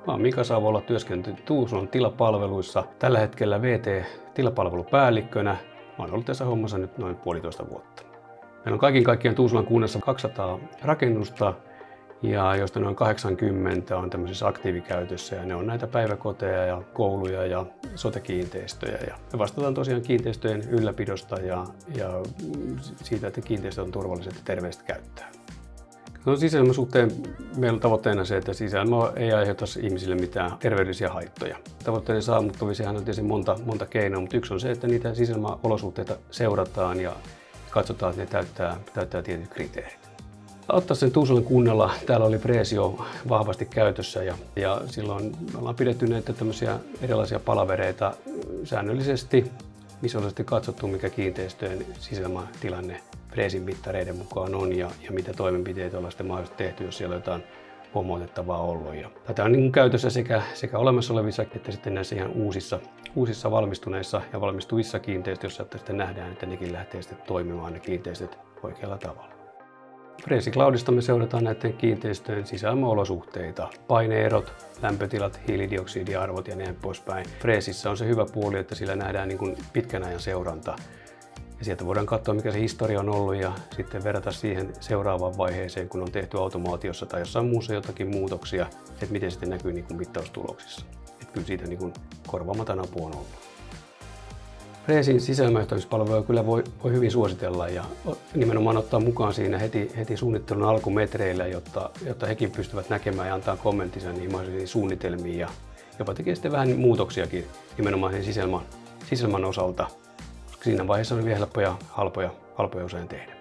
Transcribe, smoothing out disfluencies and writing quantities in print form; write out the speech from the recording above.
Mä oon Mika Savola, työskentelyt Tuusulan tilapalveluissa. Tällä hetkellä VT-tilapalvelupäällikkönä. Mä oon ollut tässä hommassa nyt noin 1,5 vuotta. Meillä on kaiken kaikkiaan Tuusulan kunnassa 200 rakennusta, ja joista noin 80 on tämmöisessä aktiivikäytössä, ja ne on näitä päiväkoteja ja kouluja ja sote-kiinteistöjä. Ja me vastataan tosiaan kiinteistöjen ylläpidosta ja siitä, että kiinteistöt on turvalliset ja terveellistä käyttää. No, sisäilman suhteen meillä on tavoitteena se, että sisäilma ei aiheuta ihmisille mitään terveydellisiä haittoja. Tavoitteiden saavuttamiseen on tietysti monta keinoa, mutta yksi on se, että niitä sisäilmaolosuhteita seurataan ja katsotaan, että ne täyttää tietyt kriteerit. Ottaa sen Tuusulan kunnalla, täällä oli Preesio vahvasti käytössä ja silloin me ollaan pidetty näitä tämmöisiä erilaisia palavereita säännöllisesti, visuaalisesti katsottu, mikä kiinteistöjen sisäilmatilanne Preesin mittareiden mukaan on ja mitä toimenpiteitä ollaan sitten mahdollisesti tehty, jos siellä on jotain huomautettavaa ollut. Tätä on niin käytössä sekä olemassa olevissa että sitten näissä ihan uusissa valmistuneissa ja valmistuvissa kiinteistöissä, että sitten nähdään, että nekin lähtee sitten toimimaan ne kiinteistöt oikealla tavalla. Preesi Cloudista me seurataan näiden kiinteistöjen sisäilmaolosuhteita, paineerot, lämpötilat, hiilidioksidiarvot ja näin poispäin. Preesissä on se hyvä puoli, että sillä nähdään niin kuin pitkän ajan seuranta. Ja sieltä voidaan katsoa, mikä se historia on ollut ja sitten verrata siihen seuraavaan vaiheeseen, kun on tehty automaatiossa tai jossain muussa jotakin muutoksia, että miten sitten näkyy niin kuin mittaustuloksissa. Että kyllä siitä niin kuin korvaamaton apu on ollut. Preesin sisäilmajohtamispalveluja kyllä voi hyvin suositella ja nimenomaan ottaa mukaan siinä heti suunnittelun alkumetreillä, jotta hekin pystyvät näkemään ja antaa kommenttinsa niihin mahdollisiin suunnitelmiin ja jopa tekee sitten vähän muutoksiakin nimenomaan sen sisäilman osalta. Siinä vaiheessa on vielä helppoja, halpoja usein tehdä.